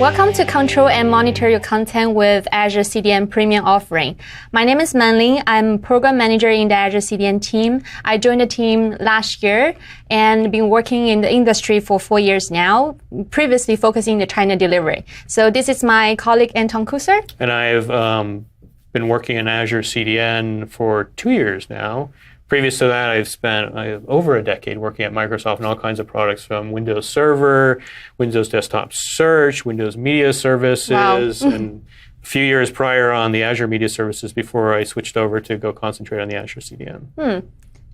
Welcome to Control and Monitor Your Content with Azure CDN Premium offering. My name is Manling. I'm Program Manager in the Azure CDN team. I joined the team last year and been working in the industry for 4 years now, previously focusing the China delivery. So this is my colleague Anton Kusser. And I've been working in Azure CDN for 2 years now. Previous to that, I've spent over a decade working at Microsoft on all kinds of products from Windows Server, Windows Desktop Search, Windows Media Services, and a few years prior on the Azure Media Services before I switched over to go concentrate on the Azure CDN.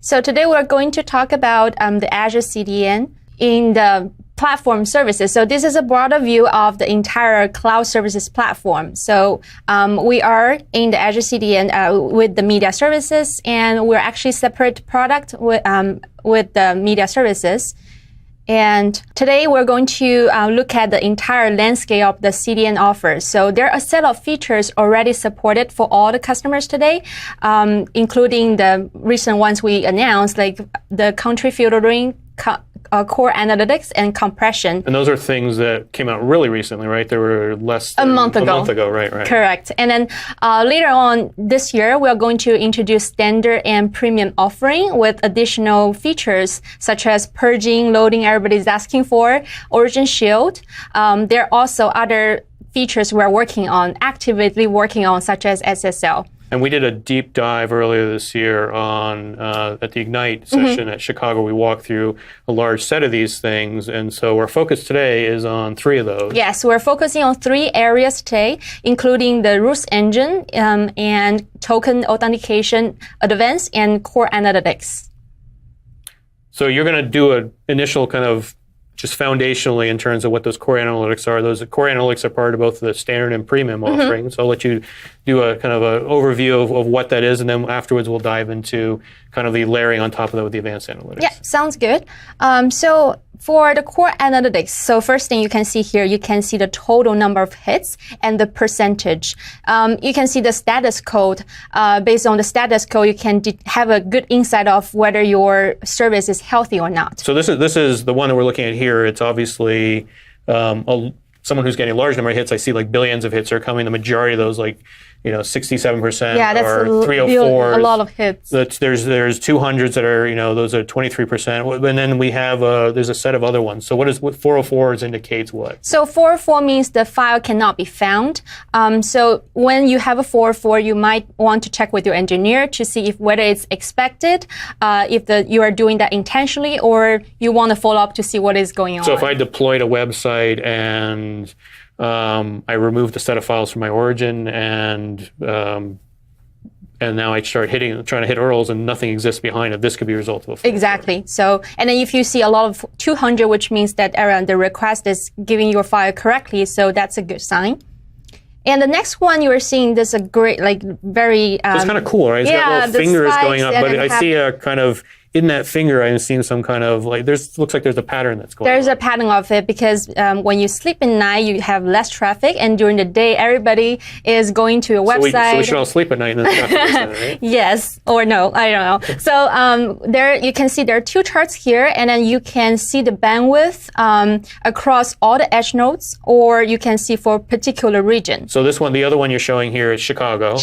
So today we're going to talk about the Azure CDN in the platform services. So this is a broader view of the entire cloud services platform. So we are in the Azure CDN with the media services, and we're actually separate product with the media services. And today we're going to look at the entire landscape of the CDN offers. So there are a set of features already supported for all the customers today, including the recent ones we announced, like the country filtering, core analytics, and compression. And those are things that came out really recently, right? They were less than a month ago, right? Correct. And then later on this year, we are going to introduce standard and premium offering with additional features such as purging, loading, everybody's asking for, Origin Shield. There are also other features we're working on, actively working on, such as SSL. And we did a deep dive earlier this year on at the Ignite session at Chicago. We walked through a large set of these things, and so our focus today is on 3 of those. Yes, we're focusing on 3 areas today, including the rules engine and token authentication advanced and core analytics. So you're going to do an initial kind of just foundationally in terms of what those core analytics are. Those core analytics are part of both the standard and premium offerings. So I'll let you do a kind of an overview of what that is, and then afterwards we'll dive into kind of the layering on top of that with the advanced analytics. Yeah, sounds good. So for the core analytics, so first thing you can see here, you can see the total number of hits and the percentage. You can see the status code. Based on the status code, you can have a good insight of whether your service is healthy or not. So this is the one that we're looking at here. It's obviously someone who's getting a large number of hits. I see like billions of hits are coming. The majority of those, like 67%, yeah, that's are 304s. A lot of hits. There's 200s that are those are 23%, and then we have there's a set of other ones. So what 404s indicates what? So 404 means the file cannot be found. So when you have a 404, you might want to check with your engineer to see whether it's expected, if you are doing that intentionally, or you want to follow up to see what is going on. So if I deployed a website and I removed a set of files from my origin, and now I start trying to hit URLs, and nothing exists behind it. This could be a result of a 404. Exactly. So, and then if you see a lot of 200, which means that the request is giving your file correctly, so that's a good sign. And the next one you are seeing, this is a great, very. So it's kind of cool, right? It's got little fingers going up, but I see a kind of. In that finger, I'm seeing some kind of looks like there's a pattern that's going on. There's a pattern of it because when you sleep at night, you have less traffic, and during the day, everybody is going to a website. So we should all sleep at night and then traffic, right? Yes, or no, I don't know. So there you can see there are 2 charts here, and then you can see the bandwidth across all the edge nodes, or you can see for a particular region. So this one, the other one you're showing here is Chicago.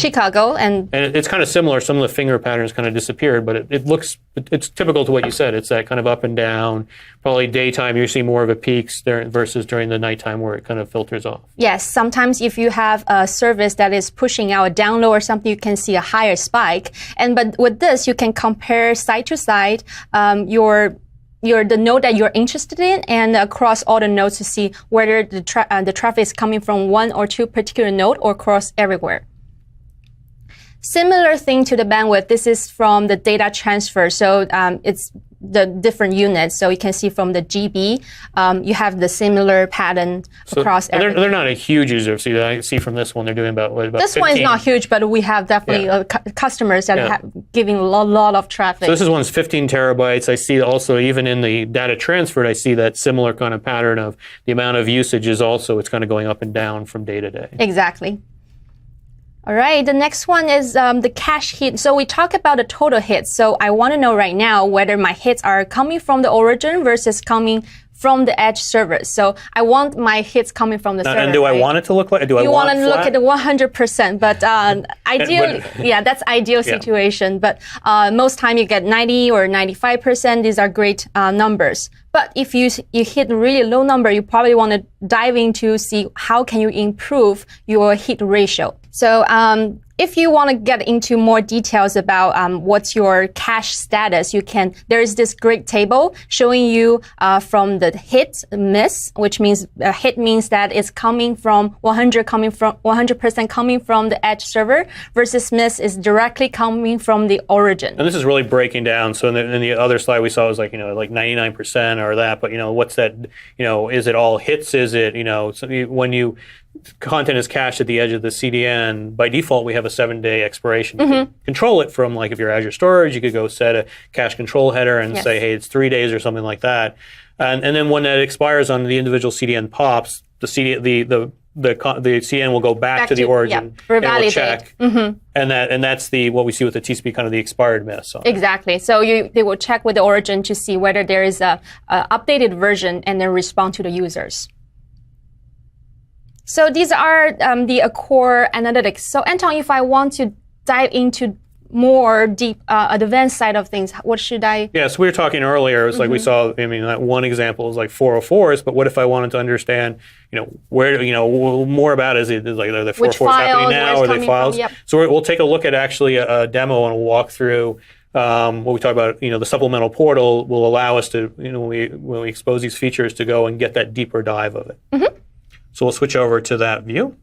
And it's kind of similar. Some of the finger patterns kind of disappeared, but it's typical to what you said. It's that kind of up and down. Probably daytime, you see more of a peaks there versus during the nighttime where it kind of filters off. Yes, sometimes if you have a service that is pushing out a download or something, you can see a higher spike. But with this, you can compare side to side the node that you're interested in, and across all the nodes to see whether the traffic is coming from 1 or 2 particular node or across everywhere. Similar thing to the bandwidth, this is from the data transfer. So it's the different units. So you can see from the GB, you have the similar pattern across everything. They're not a huge user. See, I see from this one, they're doing about this 15. one is not huge, but we have definitely customers that are giving a lot of traffic. So this one's 15 terabytes. I see also even in the data transferred, I see that similar kind of pattern of the amount of usage is also, it's kind of going up and down from day to day. Exactly. All right, the next one is the cache hit. So we talk about the total hits. So I want to know right now whether my hits are coming from the origin versus coming from the edge server. So I want my hits coming from the server. And do I want it to look like? Do I want to look at the 100%, but ideal, that's ideal situation. But most time you get 90 or 95%. These are great numbers. But if you hit a really low number, you probably want to dive in to see how can you improve your hit ratio. So if you want to get into more details about what's your cache status, there is this great table showing you from the hit miss, which means hit means that it's coming from 100% coming from the edge server, versus miss is directly coming from the origin. And this is really breaking down. So in the other slide we saw was like 99% or that, but what's that? Is it all hits? Is it when content is cached at the edge of the CDN, by default we have a 7-day expiration. You can control it from, like, if you're Azure Storage, you could go set a cache control header and say, hey, it's 3 days or something like that. And then when that expires on the individual CDN pops, the CDN will go back to the origin and will check. And that's what we see with the TCP, kind of the expired miss. Exactly. So they will check with the origin to see whether there is a updated version and then respond to the users. So these are the core analytics. So Anton, if I want to dive into more deep, advanced side of things, what should I? Yeah, so we were talking earlier, it's like we saw, that one example is like 404s, but what if I wanted to understand, where, more about it, is like, are the 404s happening now, or are they files? Yep. So we'll take a look at actually a demo and we'll walk through what we talk about. The supplemental portal will allow us to, when we expose these features, to go and get that deeper dive of it. So we'll switch over to that view.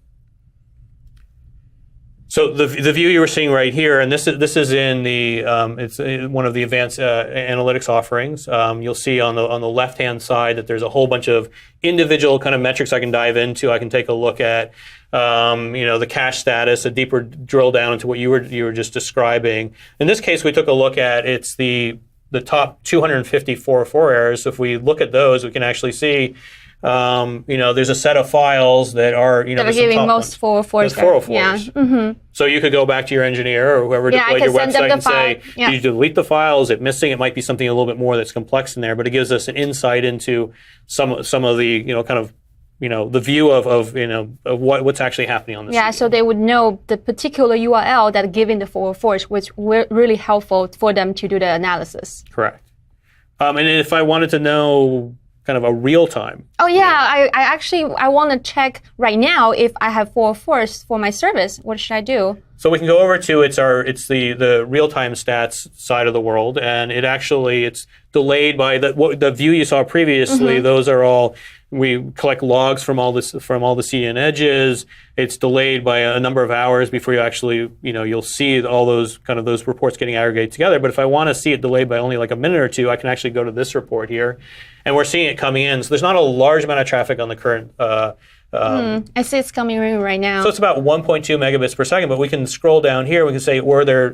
So the view you were seeing right here, and this is in the it's one of the advanced analytics offerings. You'll see on the left hand side that there's a whole bunch of individual kind of metrics I can dive into. I can take a look at the cache status, a deeper drill down into what you were just describing. In this case, we took a look at the top 250 404 errors. So if we look at those, we can actually see. There's a set of files that are, that are giving most 404s. 404s. Yeah. So you could go back to your engineer or whoever deployed your website and say, did you delete the file? Is it missing? It might be something a little bit more that's complex in there, but it gives us an insight into some of the, the view of what's actually happening on the CDN. So they would know the particular URL that giving the 404s, which were really helpful for them to do the analysis. Correct. And if I wanted to know kind of a real time. I want to check right now if I have 404s for my service. What should I do? So we can go over to it's the real time stats side of the world, and it's delayed by the view you saw previously. Those are all, we collect logs from all the CDN edges. It's delayed by a number of hours before you actually, you'll see all those reports getting aggregated together. But if I want to see it delayed by only like a minute or two, I can actually go to this report here, and we're seeing it coming in. So there's not a large amount of traffic on the current. I see it's coming in right now. So it's about 1.2 megabits per second, but we can scroll down here. We can say, are there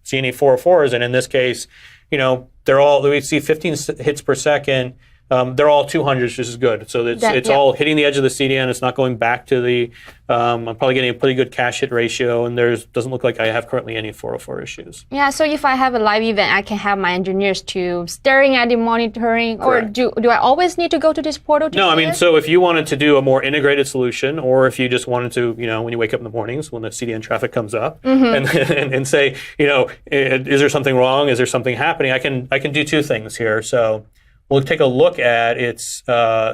CNA 404s? And in this case, we see 15 hits per second. They're all 200s, which is good. So it's all hitting the edge of the CDN. It's not going back to the. I'm probably getting a pretty good cache hit ratio, and doesn't look like I have currently any 404 issues. Yeah. So if I have a live event, I can have my engineers staring at the monitoring. Correct. Or do I always need to go to this portal? So if you wanted to do a more integrated solution, or if you just wanted to, when you wake up in the mornings when the CDN traffic comes up, and say, is there something wrong? Is there something happening? I can do two things here. So. We'll take a look at its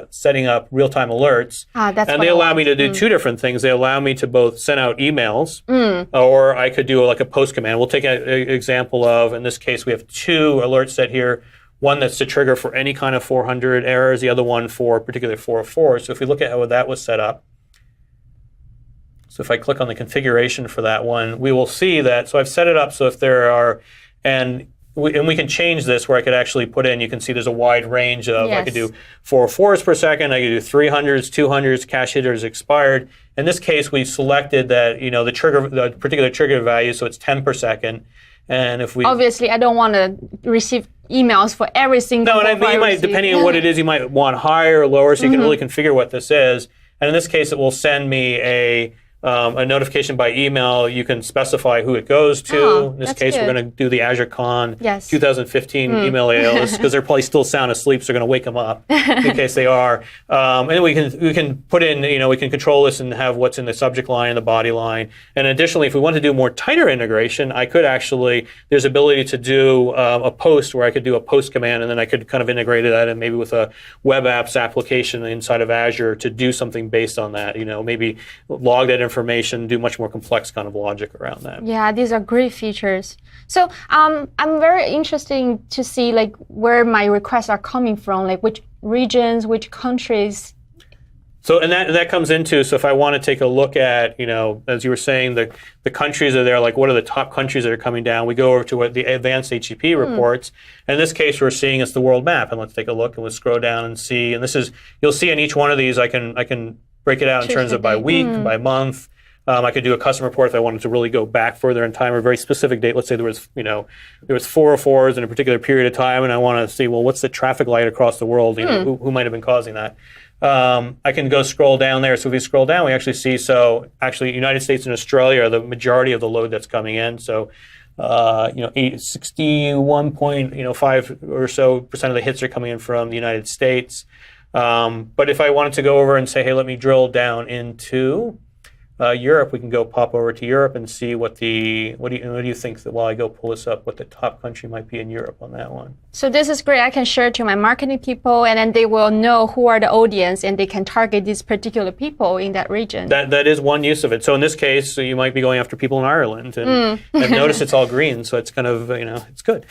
setting up real-time alerts. And they allow me to do two different things. They allow me to both send out emails, or I could do like a post command. We'll take an example of, in this case, we have two alerts set here. One that's to trigger for any kind of 400 errors, the other one for particularly 404. So if we look at how that was set up, so if I click on the configuration for that one, we will see that. So I've set it up so if there are, and we can change this where I could actually put in, you can see there's a wide range of, I could do 404s per second, I could do 300s, 200s, cache hitters expired. In this case, we selected that, the particular trigger value, so it's 10 per second. And if we... Obviously, I don't want to receive emails for every single... No, and you might, depending on what it is, you might want higher or lower, so you can really configure what this is. And in this case, it will send me a notification by email, you can specify who it goes to. In this case, we're going to do the AzureCon 2015 email list because they're probably still sound asleep, so we're going to wake them up in case they are. And then we can put in, we can control this and have what's in the subject line and the body line. And additionally, if we want to do more tighter integration, I could actually, there's ability to do a post where I could do a post command, and then I could kind of integrate that and maybe with a web apps application inside of Azure to do something based on that. Maybe log that information, do much more complex kind of logic around that. Yeah, these are great features. So I'm very interested to see like where my requests are coming from, like which regions, which countries. So, and that comes into, so if I want to take a look at, as you were saying, the countries are there, like what are the top countries that are coming down? We go over to what the advanced HTTP reports. And in this case, we're seeing it's the world map. And let's take a look and we'll scroll down and see. And this is, you'll see in each one of these, I can break it out in terms of by week, by month. I could do a custom report if I wanted to really go back further in time or a very specific date. Let's say there was 404s in a particular period of time, and I want to see, well, what's the traffic light across the world? Who might have been causing that? I can go scroll down there. So if we scroll down, we actually see, United States and Australia are the majority of the load that's coming in. So 61.5 or so percent of the hits are coming in from the United States. But if I wanted to go over and say, hey, let me drill down into Europe, we can go pop over to Europe and see what do you think that while I go pull this up, what the top country might be in Europe on that one. So this is great. I can share it to my marketing people, and then they will know who are the audience, and they can target these particular people in that region. That is one use of it. So in this case, you might be going after people in Ireland, and notice it's all green, so it's kind of it's good.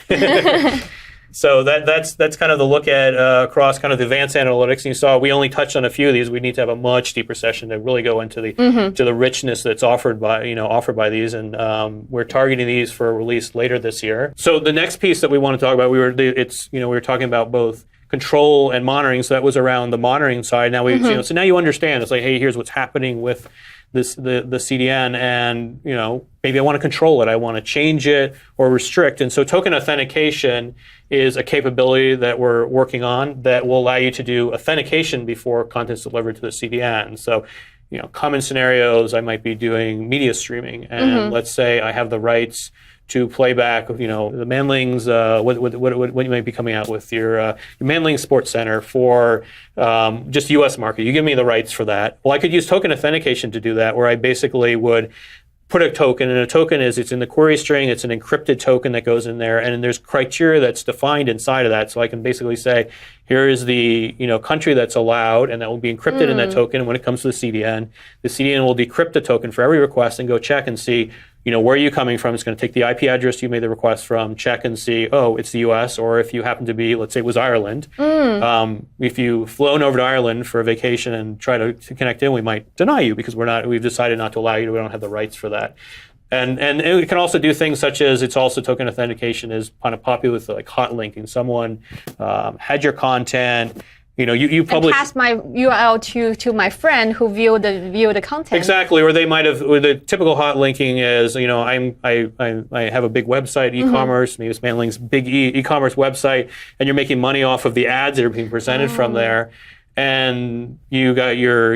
So that's kind of the look at across kind of the advanced analytics. And you saw we only touched on a few of these. We need to have a much deeper session to really go into the to the richness that's offered by these. And we're targeting these for release later this year. So the next piece that we want to talk about, we were talking about both control and monitoring. So that was around the monitoring side. Now so now you understand. It's like, hey, here's what's happening with the CDN, and maybe I want to control it, I want to change it or restrict. And so token authentication is a capability that we're working on that will allow you to do authentication before content's delivered to the CDN. So common scenarios, I might be doing media streaming, and let's say I have the rights to play back, the Manlings, what you might be coming out with, your Manling Sports Center for just U.S. market. You give me the rights for that. Well, I could use token authentication to do that, where I basically would put a token, and a token it's in the query string, it's an encrypted token that goes in there, and there's criteria that's defined inside of that. So I can basically say, here is the country that's allowed, and that will be encrypted in that token. When it comes to the CDN will decrypt the token for every request and go check and see, where are you coming from? It's going to take the IP address you made the request from, check and see, oh, it's the US, or if you happen to be, let's say it was Ireland. If you've flown over to Ireland for a vacation and try to connect in, we might deny you because we've decided not to allow you, we don't have the rights for that. And it can also do things such as, it's also token authentication is kind of popular with like hot linking. Someone had your content, you publish, and pass my URL to my friend who viewed the content. Exactly, or they might have. Or the typical hot linking is, I have a big website, e-commerce. Maybe it's Manling's big e-commerce website, and you're making money off of the ads that are being presented from there. And you got your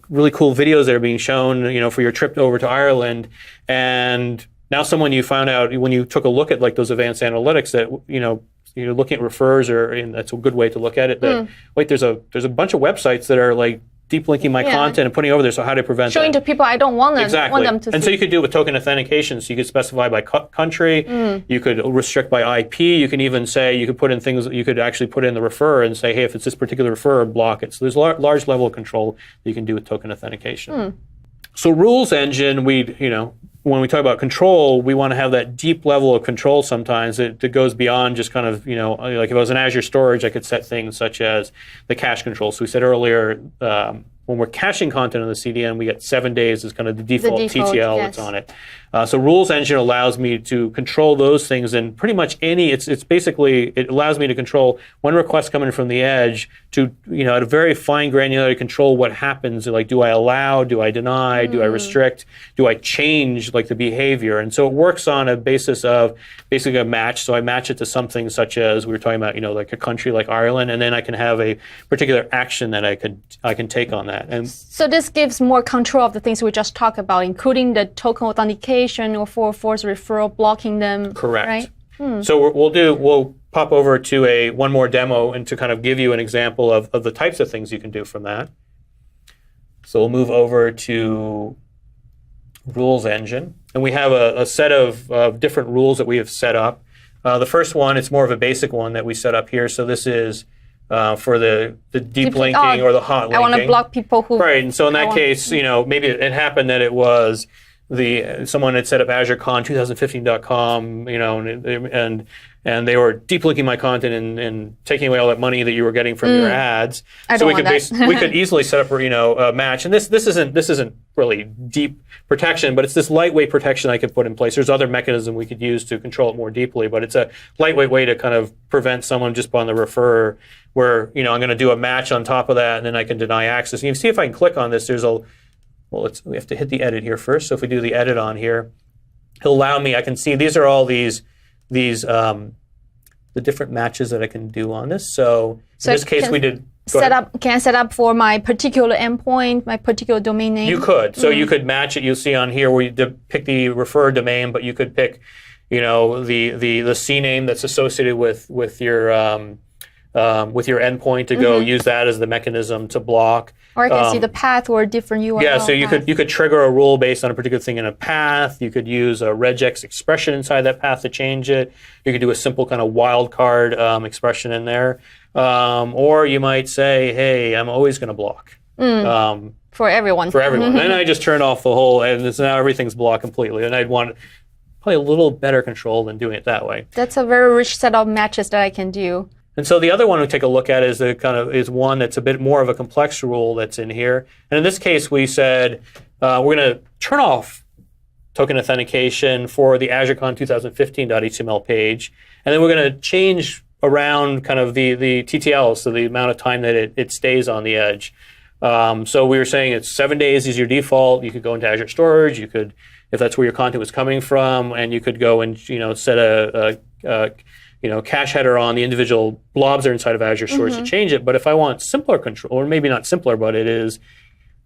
really cool videos that are being shown for your trip over to Ireland, and now someone you found out when you took a look at like those advanced analytics that you're looking at refers, and that's a good way to look at it. That wait, there's a bunch of websites that are like deep linking my content and putting it over there. So how do I prevent showing that? to people I don't want them, exactly. To and see. so you could do it with token authentication. So you could specify by country. You could restrict by IP. You can even say you could put in things. You could actually put in the refer and say, hey, if it's this particular refer, block it. So there's a large level of control that you can do with token authentication. So rules engine, when we talk about control, we want to have that deep level of control sometimes that goes beyond just kind of, like if I was in Azure storage, I could set things such as the cache control. So we said earlier, when we're caching content on the CDN, we get 7 days as kind of the default TTL that's on it. So Rules Engine allows me to control those things, and pretty much it's basically, it allows me to control one request coming from the edge to, at a very fine granularity control what happens. Like, do I allow, do I deny, do I restrict, do I change like the behavior? And so it works on a basis of basically a match. So I match it to something such as we were talking about, like a country like Ireland, and then I can have a particular action that I can take on that. that. And so this gives more control of the things we just talked about, including the token authentication or force referral, blocking them. correct. Right? So we'll pop over to one more demo and to kind of give you an example of the types of things you can do from that. So we'll move over to Rules Engine. And we have a set of different rules that we have set up. The first one, it's more of a basic one that we set up here. So this is for the deep linking or the hot linking. I want to block people who... Right, and so in that case, maybe it happened that it was someone had set up AzureCon 2015.com, and they were deep linking my content and taking away all that money that you were getting from your ads. So we could easily set up a match. And this isn't really deep protection, but it's this lightweight protection I could put in place. There's other mechanism we could use to control it more deeply, but it's a lightweight way to kind of prevent someone just on the refer where I'm going to do a match on top of that, and then I can deny access. And you can see if I can click on this, we have to hit the edit here first. So if we do the edit on here, he'll allow me, I can see these are all the different matches that I can do on this. So in this case, we did Can I set up for my particular endpoint, my particular domain name? You could. So you could match it. You'll see on here where you pick the refer domain, but you could pick, the CNAME that's associated with your endpoint to go use that as the mechanism to block. Or I can see the path or a different URL. Yeah, so you could trigger a rule based on a particular thing in a path. You could use a regex expression inside that path to change it. You could do a simple kind of wildcard expression in there. Or you might say, hey, I'm always going to block. For everyone. For everyone. And I just turn off the whole, and now everything's blocked completely. And I'd want probably a little better control than doing it that way. That's a very rich set of matches that I can do. And so the other one we take a look at is one that's a bit more of a complex rule that's in here. And in this case, we said we're going to turn off token authentication for the AzureCon 2015.html page, and then we're going to change around kind of the TTL, so the amount of time that it stays on the edge. So we were saying it's 7 days is your default. You could go into Azure Storage. You could, if that's where your content was coming from, and you could go and set a cache header on the individual blobs that are inside of Azure Storage to change it. But if I want simpler control, or maybe not simpler, but it is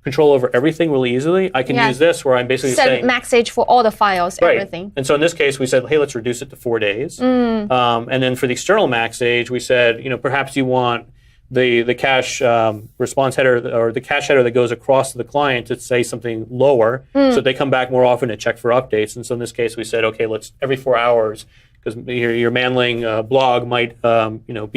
control over everything really easily, I can use this where I'm basically saying... Set max age for all the files, everything. And so in this case, we said, hey, let's reduce it to 4 days. And then for the external max age, we said, perhaps you want the cache response header or the cache header that goes across to the client to say something lower so that they come back more often to check for updates. And so in this case, we said, okay, let's every 4 hours, because your Manling blog might be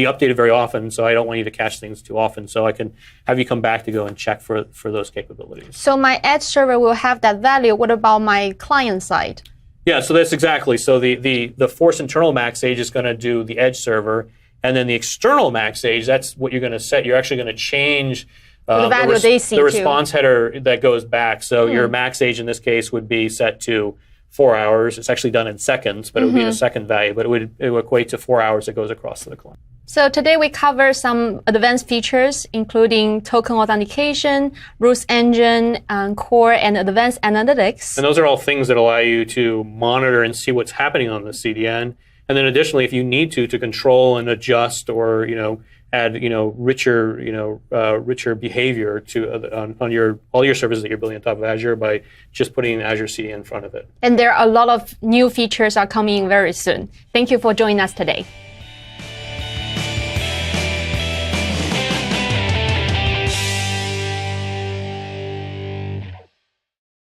updated very often, so I don't want you to cache things too often. So I can have you come back to go and check for those capabilities. So my edge server will have that value. What about my client side? Yeah, so that's exactly. So the force internal max age is going to do the edge server, and then the external max age, that's what you're going to set. You're actually going to change the value they see the response header that goes back. So your max age in this case would be set to 4 hours. It's actually done in seconds, but it would be the second value, but it would equate to 4 hours that goes across to the client. So today we cover some advanced features, including token authentication, Rules Engine, core, and advanced analytics. And those are all things that allow you to monitor and see what's happening on the CDN. And then additionally, if you need to control and adjust or, add, richer behavior to on all your services that you're building on top of Azure by just putting Azure CDN in front of it. And there are a lot of new features are coming in very soon. Thank you for joining us today.